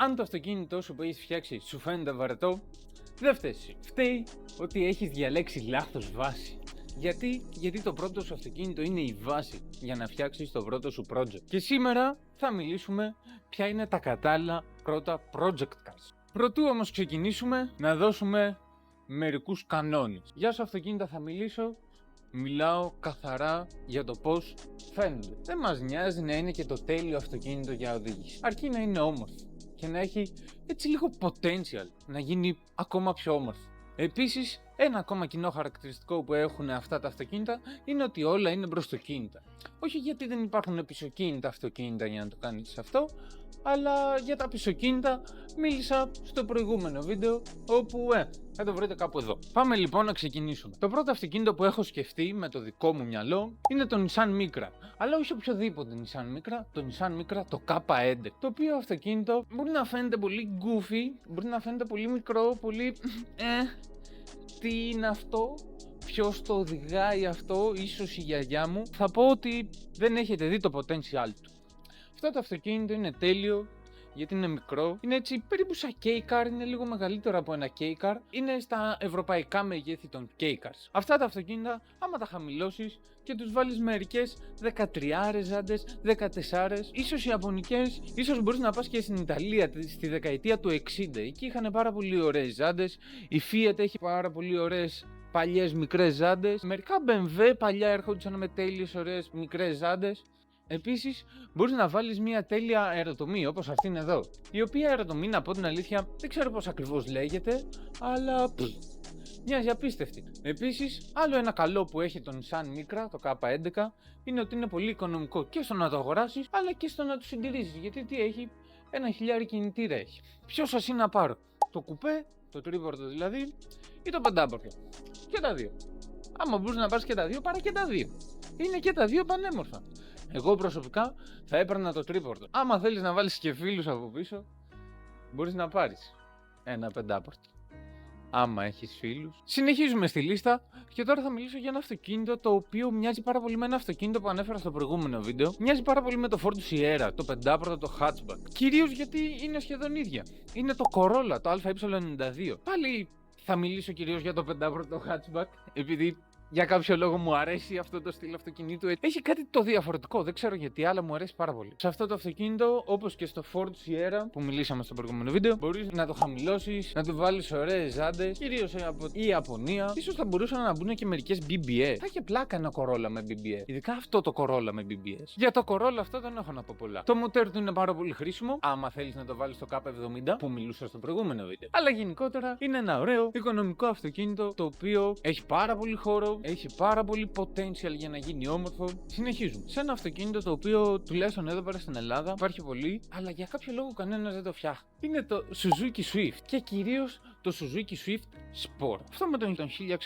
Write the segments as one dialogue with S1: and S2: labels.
S1: Αν το αυτοκίνητό σου που έχεις φτιάξει σου φαίνεται βαρετό, δεν φταίει εσύ. Φταίει ότι έχεις διαλέξει λάθος βάση. Γιατί το πρώτο σου αυτοκίνητο είναι η βάση για να φτιάξεις το πρώτο σου project. Και σήμερα θα μιλήσουμε ποια είναι τα κατάλληλα πρώτα project cars. Προτού όμως ξεκινήσουμε, να δώσουμε μερικούς κανόνες. Για σου αυτοκίνητα θα μιλάω καθαρά για το πώς φαίνονται. Δεν μας νοιάζει να είναι και το τέλειο αυτοκίνητο για οδήγηση. Αρκεί να είναι όμορφο και να έχει έτσι λίγο potential να γίνει ακόμα πιο όμορφο. Επίσης, ένα ακόμα κοινό χαρακτηριστικό που έχουν αυτά τα αυτοκίνητα είναι ότι όλα είναι μπροστοκίνητα. Όχι γιατί δεν υπάρχουν πισωκίνητα αυτοκίνητα για να το κάνεις αυτό, αλλά για τα πισωκίνητα μίλησα στο προηγούμενο βίντεο, όπου θα το βρείτε κάπου εδώ. Πάμε λοιπόν να ξεκινήσουμε. Το πρώτο αυτοκίνητο που έχω σκεφτεί με το δικό μου μυαλό είναι το Nissan Micra. Αλλά όχι οποιοδήποτε Nissan Micra, το Nissan Micra το K11. Το οποίο αυτοκίνητο μπορεί να φαίνεται πολύ goofy, μπορεί να φαίνεται πολύ μικρό, πολύ τι είναι αυτό, ποιος το οδηγάει αυτό, ίσως η γιαγιά μου. Θα πω ότι δεν έχετε δει το potential του. Αυτό το αυτοκίνητο είναι τέλειο γιατί είναι μικρό, είναι έτσι περίπου σαν K-Car, είναι λίγο μεγαλύτερο από ένα K-Car, είναι στα ευρωπαϊκά μεγέθη των K-Cars. Αυτά τα αυτοκίνητα, άμα τα χαμηλώσεις και τους βάλεις μερικές 13 ζάντες, 14, ίσως οι ιαπωνικές, ίσως μπορείς να πας και στην Ιταλία στη δεκαετία του 60, εκεί είχαν πάρα πολύ ωραίες ζάντες, η Fiat έχει πάρα πολύ ωραίες παλιές μικρές ζάντες, μερικά BMW παλιά έρχονταν με τέλειες ωραίες μικρές ζάντες. Επίσης, μπορείς να βάλεις μια τέλεια αεροτομή όπως αυτήν εδώ. Η οποία αεροτομή, να πω την αλήθεια, δεν ξέρω πώς ακριβώς λέγεται, αλλά μοιάζει απίστευτη. Επίσης, άλλο ένα καλό που έχει το Nissan Micra, το K11, είναι ότι είναι πολύ οικονομικό και στο να το αγοράσεις, αλλά και στο να το συντηρήσεις. Γιατί τι έχει, 1.000 κινητήρα έχει. Ποιο σας είναι να πάρω, το κουπέ, το τρίπορτο δηλαδή, ή το πεντάπορτο. Και τα δύο. Άμα μπορείς να πάρεις και τα δύο, πάρε και τα δύο. Είναι και τα δύο πανέμορφα. Εγώ προσωπικά θα έπαιρνα το τρίπορτο. Άμα θέλεις να βάλεις και φίλους από πίσω, μπορείς να πάρεις ένα πεντάπορτο. Άμα έχεις φίλους. Συνεχίζουμε στη λίστα και τώρα θα μιλήσω για ένα αυτοκίνητο το οποίο μοιάζει πάρα πολύ με ένα αυτοκίνητο που ανέφερα στο προηγούμενο βίντεο. Μοιάζει πάρα πολύ με το Ford Sierra, το πεντάπορτο, το hatchback. Κυρίως γιατί είναι σχεδόν ίδια. Είναι το Corolla, το AE92. Πάλι θα μιλήσω κυρίως για το πεντάπορτο hatchback, επειδή για κάποιο λόγο μου αρέσει αυτό το στυλ αυτοκινήτου. Έχει κάτι το διαφορετικό, δεν ξέρω γιατί, αλλά μου αρέσει πάρα πολύ. Σε αυτό το αυτοκίνητο, όπως και στο Ford Sierra που μιλήσαμε στο προηγούμενο βίντεο, μπορείς να το χαμηλώσεις, να του βάλεις ωραίες ζάντες, κυρίως από η Ιαπωνία. Ίσως θα μπορούσαν να μπουν και μερικές BBS. Θα είχε πλάκα ένα Corolla με BBS. Ειδικά αυτό το Corolla με BBS. Για το Corolla αυτό δεν έχω να πω πολλά. Το μοτέρ του είναι πάρα πολύ χρήσιμο, άμα θέλεις να το βάλεις στο K70 που μιλούσα στο προηγούμενο βίντεο. Αλλά γενικότερα είναι ένα ωραίο οικονομικό αυτοκίνητο το οποίο έχει πάρα πολύ χώρο. Έχει πάρα πολύ potential για να γίνει όμορφο. Συνεχίζουμε. Σε ένα αυτοκίνητο το οποίο τουλάχιστον εδώ πέρα στην Ελλάδα υπάρχει πολύ, αλλά για κάποιο λόγο κανένας δεν το φτιάχνει. Είναι το Suzuki Swift και κυρίως το Suzuki Swift Sport. Αυτό με τον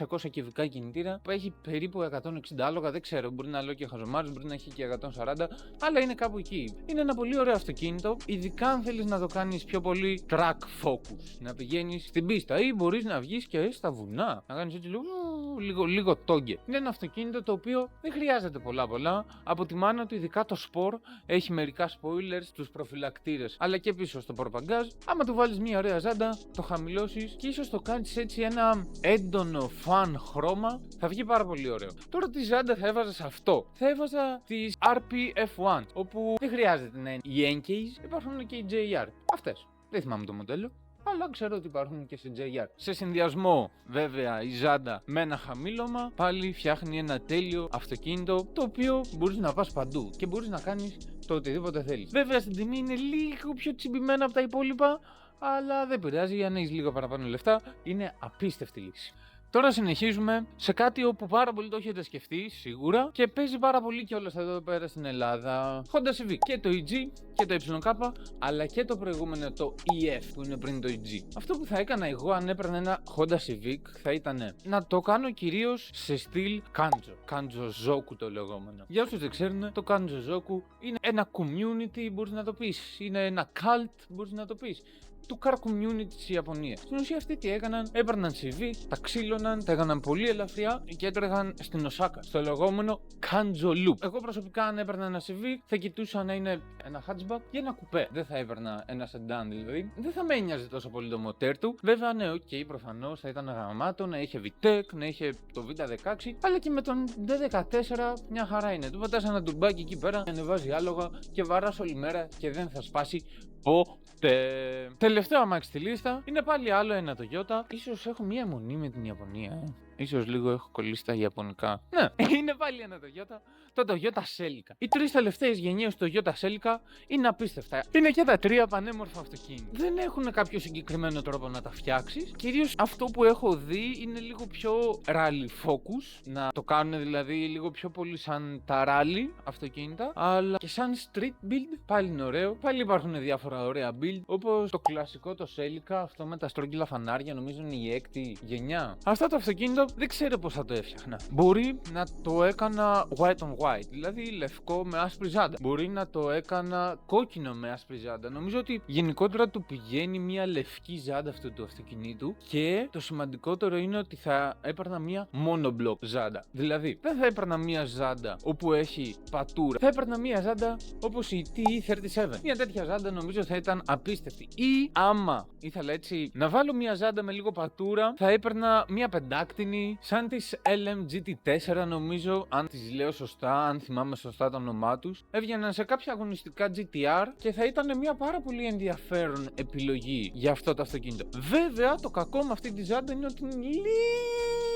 S1: 1600 κυβικά κινητήρα που έχει περίπου 160 άλογα, δεν ξέρω, μπορεί να λέω και χαζομάρες, μπορεί να έχει και 140, αλλά είναι κάπου εκεί. Είναι ένα πολύ ωραίο αυτοκίνητο, ειδικά αν θέλεις να το κάνεις πιο πολύ track focus, να πηγαίνεις στην πίστα ή μπορείς να βγεις και στα βουνά, να κάνεις έτσι λίγο τόγκε. Είναι ένα αυτοκίνητο το οποίο δεν χρειάζεται πολλά. Από τη μάνα του, ειδικά το Sport, έχει μερικά spoilers στους προφυλακτήρες, αλλά και πίσω στο πορπαγκάζ. Άμα του βάλεις μια ωραία ζάντα, το χαμηλώσεις και ίσως το κάνεις έτσι ένα έντονο φαν χρώμα, θα βγει πάρα πολύ ωραίο. Τώρα τη ζάντα θα έβαζα σε αυτό. Θα έβαζα τις RPF1, όπου δεν χρειάζεται να είναι οι Encase, υπάρχουν και οι JR. Αυτές. Δεν θυμάμαι το μοντέλο, αλλά ξέρω ότι υπάρχουν και σε JR. Σε συνδυασμό, βέβαια, η ζάντα με ένα χαμήλωμα πάλι φτιάχνει ένα τέλειο αυτοκίνητο το οποίο μπορείς να πας παντού και μπορείς να κάνεις το οτιδήποτε θέλεις. Βέβαια, στην τιμή είναι λίγο πιο τσιμπημένα από τα υπόλοιπα, αλλά δεν πειράζει, αν έχεις λίγο παραπάνω λεφτά, είναι απίστευτη λύση. Τώρα συνεχίζουμε σε κάτι όπου πάρα πολύ το έχετε σκεφτεί σίγουρα και παίζει πάρα πολύ κιόλας εδώ πέρα στην Ελλάδα. Honda Civic, και το EG και το YK, αλλά και το προηγούμενο το EF που είναι πριν το EG. Αυτό που θα έκανα εγώ αν έπαιρνα ένα Honda Civic θα ήταν να το κάνω κυρίως σε στυλ Kanjo Zoku το λεγόμενο. Για όσους δεν ξέρουν, το Kanjo Zoku είναι ένα community, μπορείς να το πεις, είναι ένα cult, μπορείς να το πεις. του car community της Ιαπωνίας. Στην ουσία αυτοί τι έκαναν, έπαιρναν CV, τα ξύλωναν, τα έκαναν πολύ ελαφριά και έτρεγαν στην Οσάκα, στο λεγόμενο Kanjo Loop. Εγώ προσωπικά, αν έπαιρνα ένα CV, θα κοιτούσα να είναι ένα hatchback ή ένα κουπέ. Δεν θα έπαιρνα ένα sedan δηλαδή. Δεν θα με ένοιαζε τόσο πολύ το μοτέρ του. Βέβαια, ναι, προφανώς θα ήταν γαμάτο, να είχε VTEC, να είχε το V16, αλλά και με τον D14 μια χαρά είναι. Του πατάς ένα τουρμπάκι εκεί πέρα, ανεβάζει άλογα και βαράς όλη μέρα και δεν θα σπάσει ποτέ. Τελευταίο αμάξι στη λίστα είναι πάλι άλλο ένα Toyota. Ίσως έχω μία αιμονή με την Ιαπωνία. Ίσως λίγο έχω κολλήσει τα Ιαπωνικά. Ναι, είναι πάλι ένα Toyota. Το Toyota Celica. Οι τρεις τελευταίες γενιές του Toyota Celica είναι απίστευτα. Είναι και τα τρία πανέμορφα αυτοκίνητα. Δεν έχουν κάποιο συγκεκριμένο τρόπο να τα φτιάξεις. Κυρίως αυτό που έχω δει είναι λίγο πιο rally focus. Να το κάνουν δηλαδή λίγο πιο πολύ σαν τα rally αυτοκίνητα. Αλλά και σαν street build πάλι είναι ωραίο. Πάλι υπάρχουν διάφορα ωραία build. Όπως το κλασικό το Celica, αυτό με τα στρογγυλά φανάρια, νομίζω είναι η έκτη γενιά. Αυτό το αυτοκίνητο δεν ξέρω πώς θα το έφτιαχνα. Μπορεί να το έκανα white on white, δηλαδή λευκό με άσπρη ζάντα. Μπορεί να το έκανα κόκκινο με άσπρη ζάντα. Νομίζω ότι γενικότερα του πηγαίνει μια λευκή ζάντα αυτού του αυτοκινήτου και το σημαντικότερο είναι ότι θα έπαιρνα μια monoblock ζάντα. Δηλαδή δεν θα έπαιρνα μια ζάντα όπου έχει πατούρα. Θα έπαιρνα μια ζάντα όπως η TE37. Μια τέτοια ζάντα νομίζω θα ήταν απίστευτη. Ή άμα ήθελα έτσι να βάλω μια ζάντα με λίγο πατούρα, θα έπαιρνα μια πεντάκτηνη σαν τις LMGT4 νομίζω, αν τις λέω σωστά, αν θυμάμαι σωστά το όνομά τους. Έβγαιναν σε κάποια αγωνιστικά GTR και θα ήταν μια πάρα πολύ ενδιαφέρον επιλογή για αυτό το αυτοκίνητο. Βέβαια, το κακό με αυτή τη ζάντα είναι ότι είναι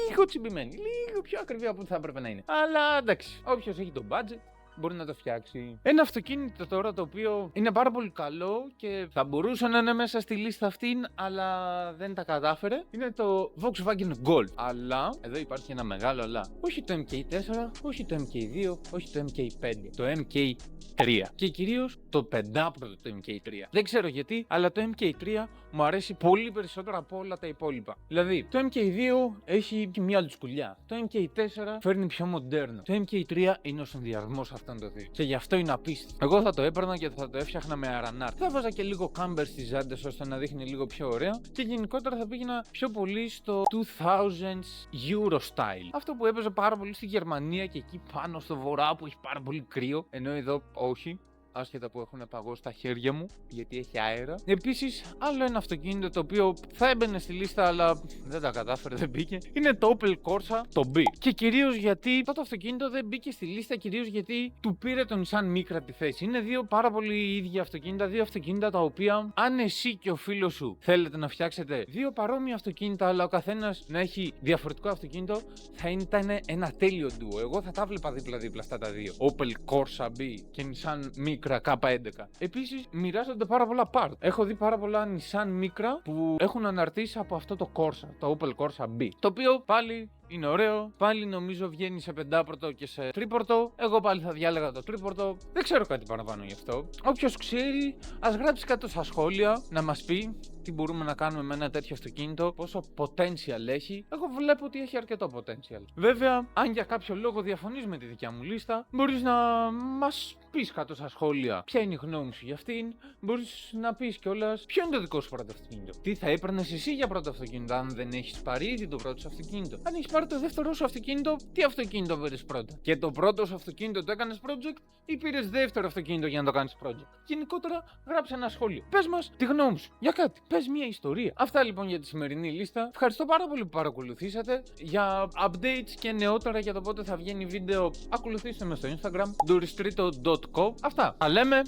S1: λίγο τσιμπημένη, λίγο πιο ακριβή από ό,τι θα έπρεπε να είναι. Αλλά εντάξει, όποιος έχει το budget μπορεί να το φτιάξει. Ένα αυτοκίνητο τώρα το οποίο είναι πάρα πολύ καλό και θα μπορούσε να είναι μέσα στη λίστα αυτήν, αλλά δεν τα κατάφερε, είναι το Volkswagen Golf. Αλλά, εδώ υπάρχει ένα μεγάλο αλλά. Όχι το MK4, όχι το MK2, όχι το MK5, το MK3. Και κυρίως το πεντάπρωτο το MK3. Δεν ξέρω γιατί, αλλά το MK3 μου αρέσει πολύ περισσότερο από όλα τα υπόλοιπα. Δηλαδή, το MK2 έχει μια λουσκουλιά. Το MK4 φέρνει πιο μοντέρνο. Το MK3 είναι ο συνδυασμός αυτών των δύο. Και γι' αυτό είναι απίστευτο. Εγώ θα το έπαιρνα και θα το έφτιαχνα με αρανάρ. Θα βάζα και λίγο κάμπερ στις ζάντες ώστε να δείχνει λίγο πιο ωραία. Και γενικότερα θα πήγαινα πιο πολύ στο 2000s Euro style. Αυτό που έπαιζε πάρα πολύ στη Γερμανία και εκεί πάνω στο βορρά που έχει πάρα πολύ κρύο. Ενώ εδώ όχι. Άσχετα που έχουν παγώσει τα χέρια μου, γιατί έχει αέρα. Επίσης, άλλο ένα αυτοκίνητο το οποίο θα έμπαινε στη λίστα, αλλά δεν τα κατάφερε, δεν μπήκε, είναι το Opel Corsa, το B. Και κυρίως γιατί αυτό το αυτοκίνητο δεν μπήκε στη λίστα, κυρίως γιατί του πήρε τον Nissan Micra τη θέση. Είναι δύο πάρα πολύ ίδια αυτοκίνητα, δύο αυτοκίνητα τα οποία, αν εσύ και ο φίλος σου θέλετε να φτιάξετε δύο παρόμοια αυτοκίνητα, αλλά ο καθένας να έχει διαφορετικό αυτοκίνητο, θα ήταν ένα τέλειο ντουο. Εγώ θα τα βλέπα δίπλα-δίπλα αυτά τα δύο. Opel Corsa B και Nissan Micra K11. Επίσης, μοιράζονται πάρα πολλά part. Έχω δει πάρα πολλά Nissan Micra που έχουν αναρτήσει από αυτό το Corsa, το Opel Corsa B. Το οποίο πάλι είναι ωραίο, πάλι νομίζω βγαίνει σε πεντάπορτο και σε τρίπορτο. Εγώ πάλι θα διάλεγα το τρίπορτο. Δεν ξέρω κάτι παραπάνω γι' αυτό. Όποιος ξέρει, ας γράψει κάτω στα σχόλια να μας πει τι μπορούμε να κάνουμε με ένα τέτοιο αυτοκίνητο, πόσο potential έχει. Εγώ βλέπω ότι έχει αρκετό potential. Βέβαια, αν για κάποιο λόγο διαφωνείς με τη δικιά μου λίστα, μπορείς να μας πεις κάτω στα σχόλια ποια είναι η γνώμη σου για αυτήν. Μπορείς να πεις κιόλας ποιο είναι το δικό σου πρώτο αυτοκίνητο. Τι θα έπαιρνες εσύ για πρώτο αυτοκίνητο, αν δεν έχεις πάρει ήδη το πρώτο σου αυτοκίνητο. Αν έχεις πάρει το δεύτερο σου αυτοκίνητο, τι αυτοκίνητο πήρες πρώτα. Και το πρώτο σου αυτοκίνητο το έκανες project ή πήρες δεύτερο αυτοκίνητο για να το κάνεις project. Γενικότερα, γράψε ένα σχόλιο. Πες μας τη γνώμη σου για κάτι. Πες μια ιστορία. Αυτά λοιπόν για τη σημερινή λίστα. Ευχαριστώ πάρα πολύ που παρακολουθήσατε. Για updates και νεότερα για το πότε θα βγαίνει βίντεο, ακολουθήστε με στο Instagram, douristrito.co. Αυτά. Τα λέμε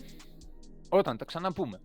S1: όταν τα ξαναπούμε.